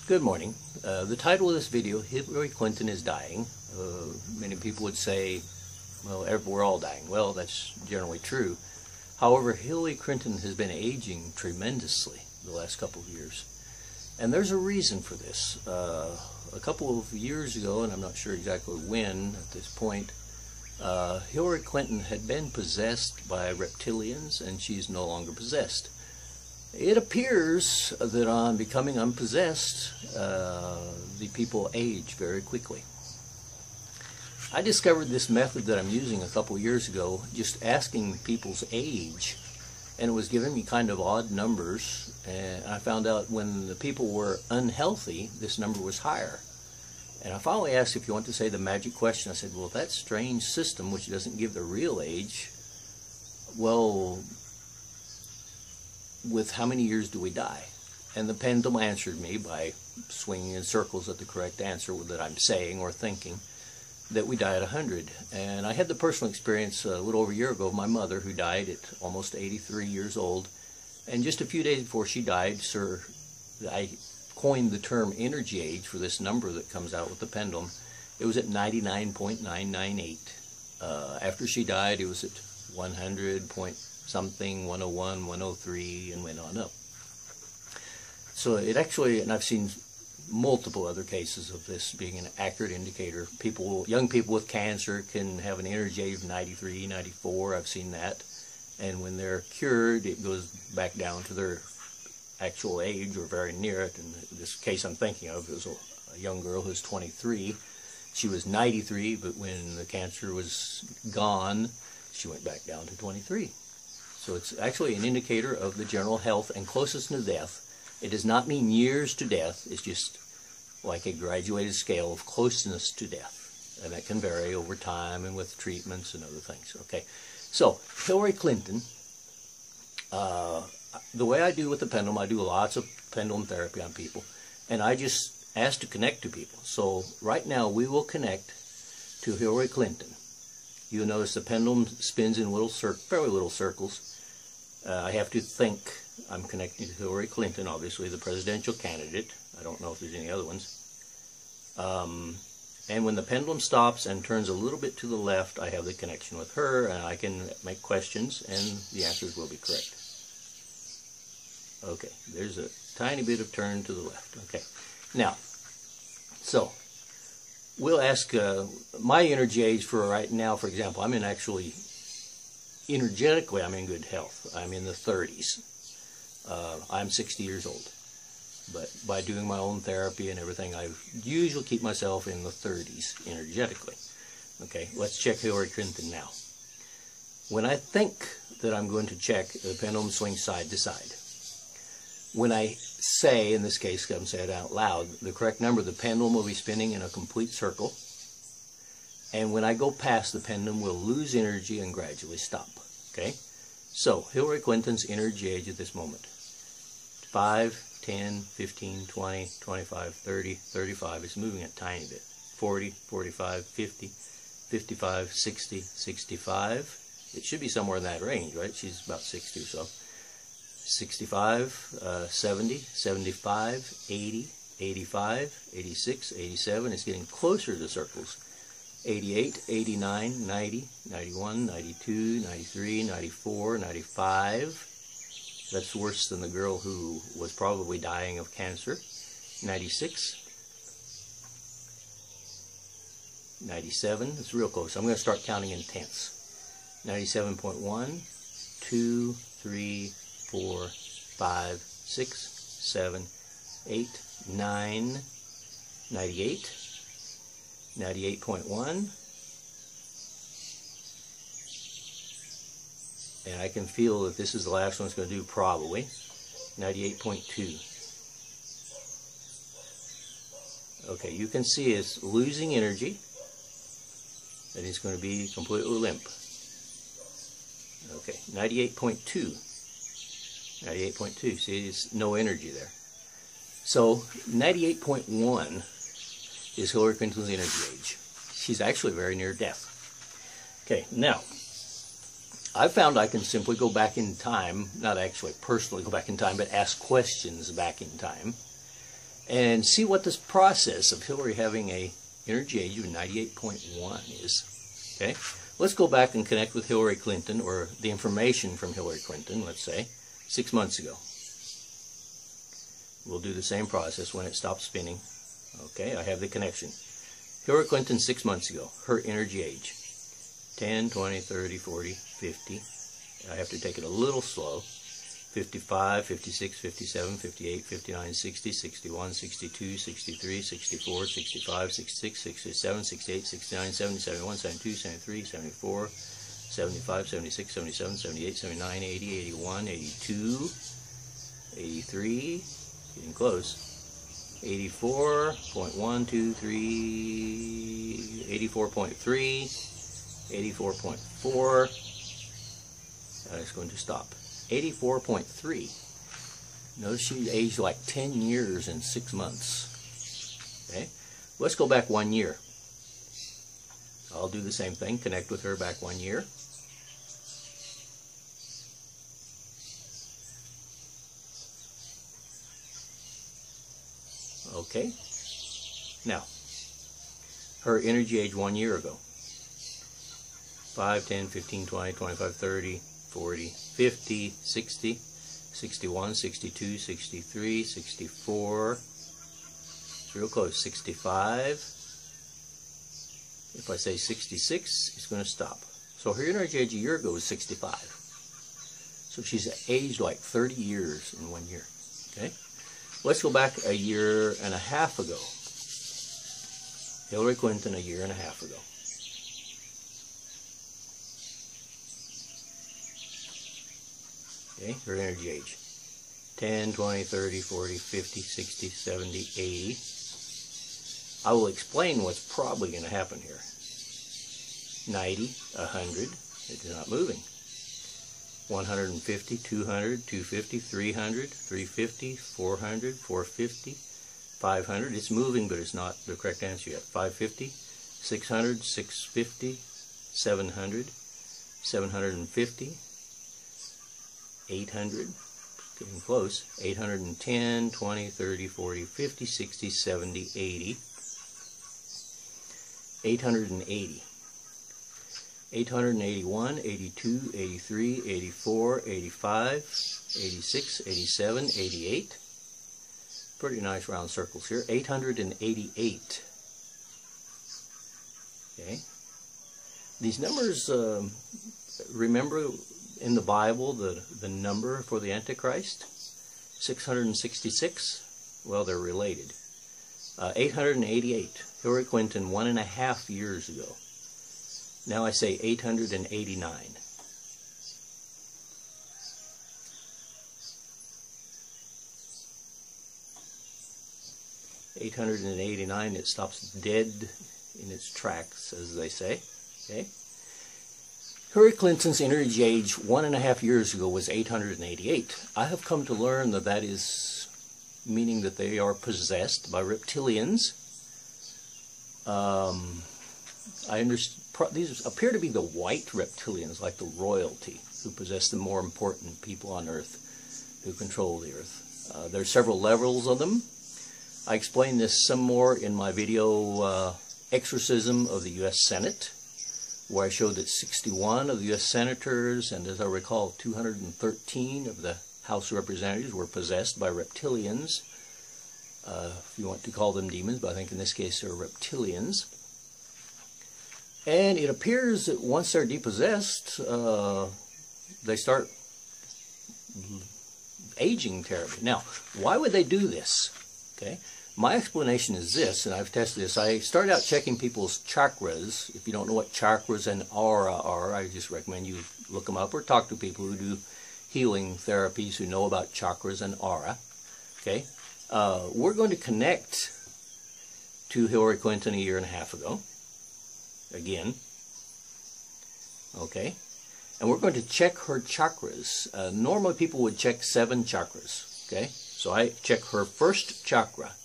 Good morning. The title of this video, Hillary Clinton is dying. Many people would say, well, we're all dying. Well, that's generally true. However, Hillary Clinton has been aging tremendously the last couple of years. And there's a reason for this. A couple of years ago, and I'm not sure exactly when at this point, Hillary Clinton had been possessed by reptilians, and she's no longer possessed. It appears that on becoming unpossessed, the people age very quickly. I discovered this method that I'm using a couple years ago, just asking people's age, and it was giving me kind of odd numbers, and I found out when the people were unhealthy, this number was higher. And I finally asked if you want to say the magic question. I said, well, that strange system, which doesn't give the real age, well, with how many years do we die? And the pendulum answered me by swinging in circles at the correct answer that I'm saying or thinking, that we die at 100. And I had the personal experience a little over a year ago of my mother, who died at almost 83 years old. And just a few days before she died, I coined the term energy age for this number that comes out with the pendulum. It was at 99.998. After she died, it was at 100 point something, 101, 103, and went on up. So it actually, and I've seen multiple other cases of this being an accurate indicator. Young people with cancer can have an energy age of 93, 94. I've seen that. And when they're cured, it goes back down to their actual age or very near it. In this case I'm thinking of, it was a young girl who's 23. She was 93, but when the cancer was gone, she went back down to 23. So it's actually an indicator of the general health and closeness to death. It does not mean years to death. It's just like a graduated scale of closeness to death. And that can vary over time and with treatments and other things. Okay, so Hillary Clinton, the way I do with the pendulum, I do lots of pendulum therapy on people. And I just ask to connect to people. So right now we will connect to Hillary Clinton. You'll notice the pendulum spins in fairly little circles. I have to think I'm connecting to Hillary Clinton, obviously the presidential candidate. I don't know if there's any other ones. And when the pendulum stops and turns a little bit to the left, I have the connection with her, and I can make questions, and the answers will be correct. Okay, there's a tiny bit of turn to the left. Okay, now, so we'll ask my energy age for right now. For example, energetically, I'm in good health. I'm in the 30s. I'm 60 years old. But by doing my own therapy and everything, I usually keep myself in the 30s energetically. Okay, let's check Hillary Clinton now. When I think that I'm going to check, the pendulum swings side to side. When I say, in this case, I'm saying it out loud, the correct number, the pendulum will be spinning in a complete circle. And when I go past, the pendulum will lose energy and gradually stop. Okay? So, Hillary Clinton's energy age at this moment. 5, 10, 15, 20, 25, 30, 35. It's moving a tiny bit. 40, 45, 50, 55, 60, 65. It should be somewhere in that range, right? She's about 60 or so. 65, 70, 75, 80, 85, 86, 87. It's getting closer to the circles. 88, 89, 90, 91, 92, 93, 94, 95. That's worse than the girl who was probably dying of cancer. 96. 97. It's real close. I'm going to start counting in tenths. 97.1, 2, 3, 4, 5, 6, 7, 8, 9, 98. 98.1, and I can feel that this is the last one it's going to do probably. 98.2. Okay, you can see it's losing energy, and it's going to be completely limp. Okay, 98.2. 98.2. See, it's no energy there. So 98.1 is Hillary Clinton's energy age. She's actually very near death. Okay, now, I've found I can simply go back in time, not actually personally go back in time, but ask questions back in time. and see what this process of Hillary having a energy age of 98.1 is. Okay, let's go back and connect with Hillary Clinton, or the information from Hillary Clinton, let's say, 6 months ago. We'll do the same process when it stops spinning. Okay, I have the connection. Hillary Clinton 6 months ago, her energy age, 10, 20, 30, 40, 50. I have to take it a little slow. 55, 56, 57, 58, 59, 60, 61, 62, 63, 64, 65, 66, 67, 68, 69, 70, 71, 72, 73, 74, 75, 76, 77, 78, 79, 80, 81, 82, 83, getting close, 84.123, 84.3, 84.4, that is going to stop. 84.3. Notice she aged like 10 years in 6 months. Okay, let's go back 1 year. I'll do the same thing, connect with her back 1 year. Okay, now, her energy age 1 year ago. 5, 10, 15, 20, 25, 30, 40, 50, 60, 61, 62, 63, 64, real close, 65. If I say 66, it's going to stop. So her energy age a year ago was 65. So she's aged like 30 years in 1 year. Okay, let's go back a year and a half ago. Hillary Clinton a year and a half ago. Okay, her energy age, 10, 20, 30, 40, 50, 60, 70, 80. I will explain what's probably going to happen here. 90, 100, it is not moving. 150, 200, 250, 300, 350, 400, 450, 500. It's moving, but it's not the correct answer yet. 550, 600, 650, 700, 750, 800, getting close, 810, 20, 30, 40, 50, 60, 70, 80, 880, 881, 82, 83, 84, 85, 86, 87, 88, pretty nice round circles here, 888, okay, these numbers, remember in the Bible, the number for the Antichrist, 666, well, they're related. 888, Hillary Clinton 1.5 years ago. Now I say 889. $889, it stops dead in its tracks, as they say. Okay. Hillary Clinton's energy age 1.5 years ago was 888. I have come to learn that that is meaning that they are possessed by reptilians. I understand these appear to be the white reptilians, like the royalty, who possess the more important people on Earth, who control the Earth. There are several levels of them. I explain this some more in my video, Exorcism of the U.S. Senate, where I showed that 61 of the U.S. senators, and as I recall, 213 of the House of Representatives were possessed by reptilians. If you want to call them demons, but I think in this case they're reptilians. And it appears that once they're depossessed, they start aging terribly. Now, why would they do this? Okay, my explanation is this, and I've tested this. I start out checking people's chakras. If you don't know what chakras and aura are, I just recommend you look them up or talk to people who do healing therapies who know about chakras and aura. Okay, we're going to connect to Hillary Clinton 1.5 years ago. Again, okay, and we're going to check her chakras. Normally people would check 7 chakras, okay, so I check her first chakra.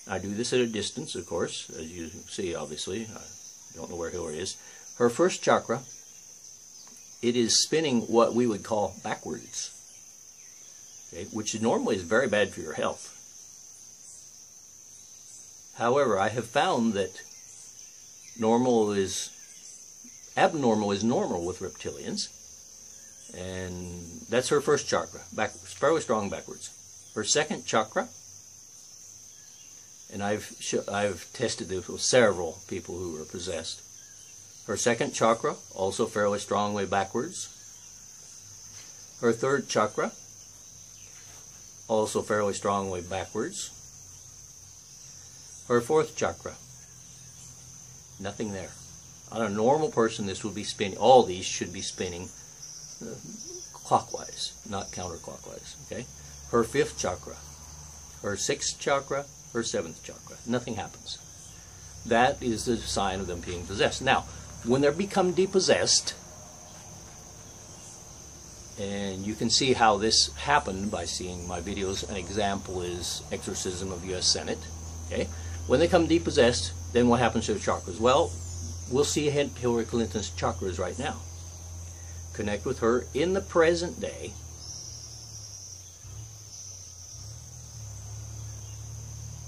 I do this at a distance, of course, as you see, obviously. I don't know where Hillary is. Her first chakra, it is spinning what we would call backwards, okay, which normally is very bad for your health. However, I have found that abnormal is normal with reptilians, and that's her first chakra, fairly strong backwards. Her second chakra, and I've tested this with several people who were possessed. Her second chakra, also fairly strongly backwards. Her third chakra, also fairly strongly backwards. Her fourth chakra, nothing there. On a normal person, this would be spinning. All these should be spinning clockwise, not counterclockwise. Okay. Her fifth chakra, her sixth chakra, her seventh chakra. Nothing happens. That is the sign of them being possessed. Now, when they become depossessed, and you can see how this happened by seeing my videos. An example is Exorcism of U.S. Senate. Okay. When they come depossessed, then what happens to the chakras? Well, we'll see Hillary Clinton's chakras right now. Connect with her in the present day.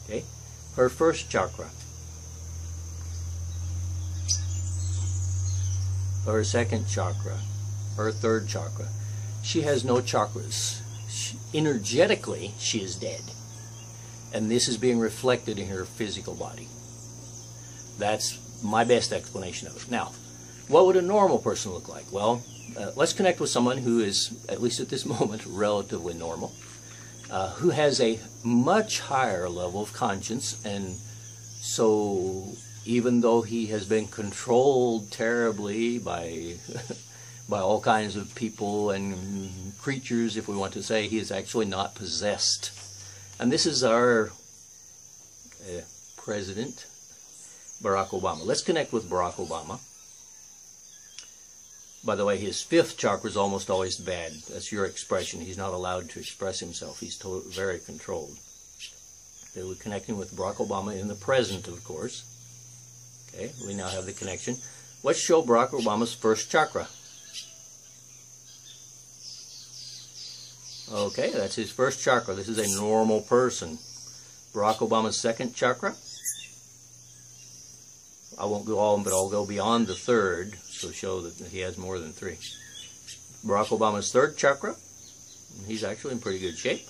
Okay. Her first chakra. Her second chakra. Her third chakra. She has no chakras. Energetically, she is dead. And this is being reflected in her physical body. That's my best explanation of it. Now, what would a normal person look like? Well, let's connect with someone who is, at least at this moment, relatively normal, who has a much higher level of conscience, and so even though he has been controlled terribly by by all kinds of people and creatures, if we want to say, he is actually not possessed. And this is our President, Barack Obama. Let's connect with Barack Obama. By the way, his fifth chakra is almost always bad. That's your expression. He's not allowed to express himself. He's very controlled. Okay, we're connecting with Barack Obama in the present, of course. Okay, we now have the connection. Let's show Barack Obama's first chakra. Okay, that's his first chakra. This is a normal person. Barack Obama's second chakra. I won't go all, but I'll go beyond the third, so show that he has more than three. Barack Obama's third chakra. He's actually in pretty good shape.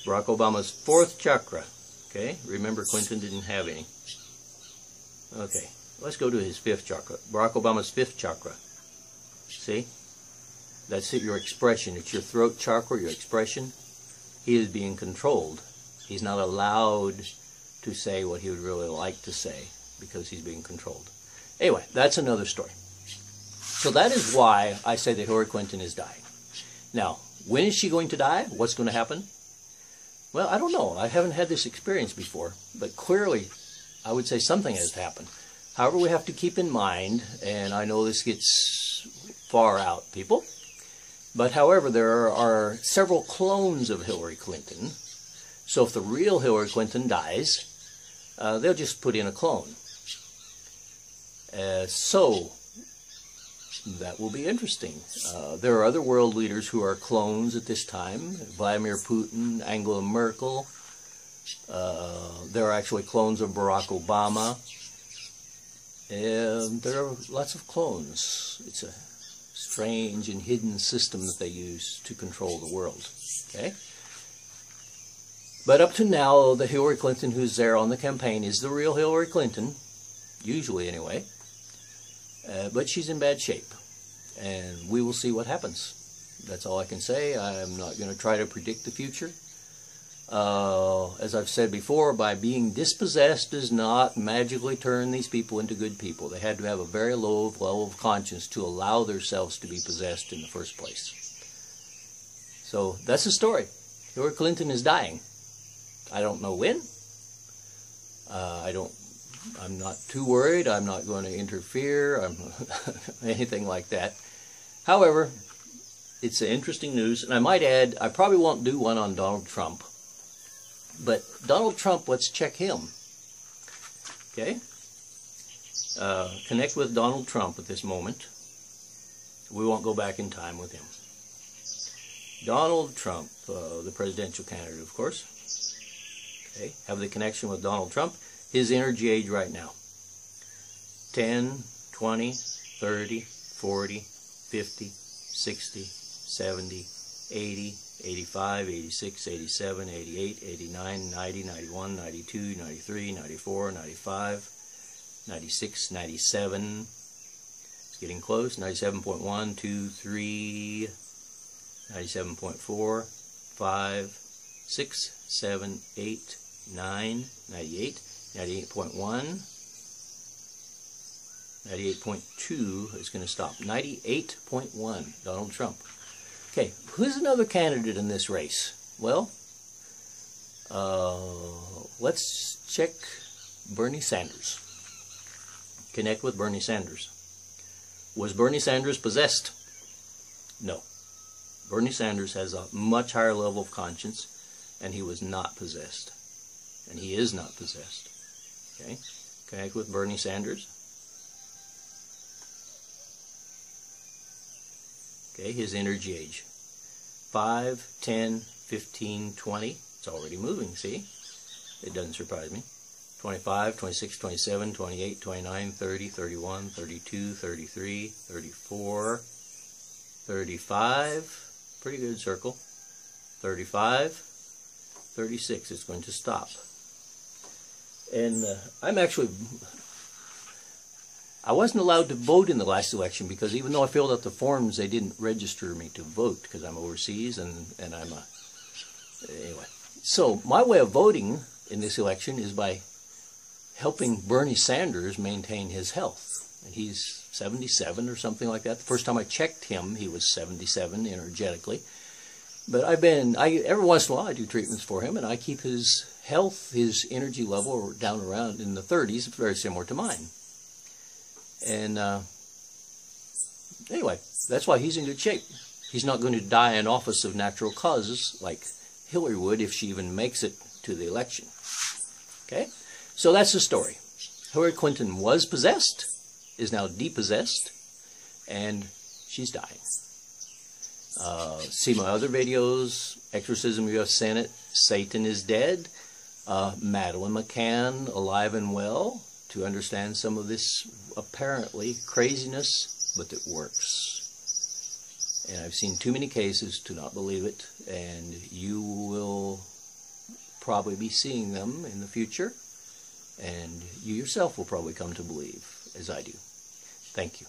Barack Obama's fourth chakra. Okay, remember Clinton didn't have any. Okay, let's go to his fifth chakra. Barack Obama's fifth chakra. See? That's it, your expression. It's your throat chakra, your expression. He is being controlled. He's not allowed to say what he would really like to say because he's being controlled. Anyway, that's another story. So that is why I say that Hillary Clinton is dying. Now, when is she going to die? What's going to happen? Well, I don't know. I haven't had this experience before, but clearly I would say something has happened. However, we have to keep in mind, and I know this gets far out, people, but however, there are several clones of Hillary Clinton. So if the real Hillary Clinton dies, they'll just put in a clone. So that will be interesting. There are other world leaders who are clones at this time. Vladimir Putin, Angela Merkel. There are actually clones of Barack Obama. And there are lots of clones. It's a strange and hidden system that they use to control the world. Okay? But up to now, the Hillary Clinton who's there on the campaign is the real Hillary Clinton, usually anyway. But she's in bad shape, and we will see what happens. That's all I can say. I'm not going to try to predict the future. As I've said before, by being dispossessed does not magically turn these people into good people. They had to have a very low level of conscience to allow themselves to be possessed in the first place. So that's the story. Hillary Clinton is dying. I don't know when. I'm not too worried. I'm not going to interfere. Anything like that. However, it's interesting news, and I might add, I probably won't do one on Donald Trump. But Donald Trump, let's check him. Okay? Connect with Donald Trump at this moment. We won't go back in time with him. Donald Trump, the presidential candidate, of course. Okay, have the connection with Donald Trump. His energy age right now: 10, 20, 30, 40, 50, 60, 70, 80, 85, 86, 87, 88, 89, 90, 91, 92, 93, 94, 95, 96, 97. It's getting close. 97.1, 2, 3, 97.4, 5, 6, 7, 8, 9, 98, 98.1, 98.2 is going to stop. 98.1, Donald Trump. Okay, who's another candidate in this race? Well, let's check Bernie Sanders. Connect with Bernie Sanders. Was Bernie Sanders possessed? No. Bernie Sanders has a much higher level of conscience, and he was not possessed. And he is not possessed. Okay? Connect with Bernie Sanders. Okay, his energy age: 5, 10, 15, 20. It's already moving, see? It doesn't surprise me. 25, 26, 27, 28, 29, 30, 31, 32, 33, 34, 35. Pretty good circle. 35, 36. It's going to stop. And I wasn't allowed to vote in the last election because even though I filled out the forms, they didn't register me to vote because I'm overseas and I'm a... Anyway. So my way of voting in this election is by helping Bernie Sanders maintain his health. And he's 77 or something like that. The first time I checked him, he was 77 energetically. But every once in a while I do treatments for him, and I keep his health, his energy level down around in the 30s, very similar to mine. And anyway, that's why he's in good shape. He's not going to die in office of natural causes like Hillary would if she even makes it to the election. Okay? So that's the story. Hillary Clinton was possessed, is now depossessed, and she's dying. See my other videos: Exorcism of U.S. Senate, Satan is Dead, Madeleine McCann, Alive and Well, to understand some of this apparently craziness, but it works. And I've seen too many cases to not believe it, and you will probably be seeing them in the future, and you yourself will probably come to believe, as I do. Thank you.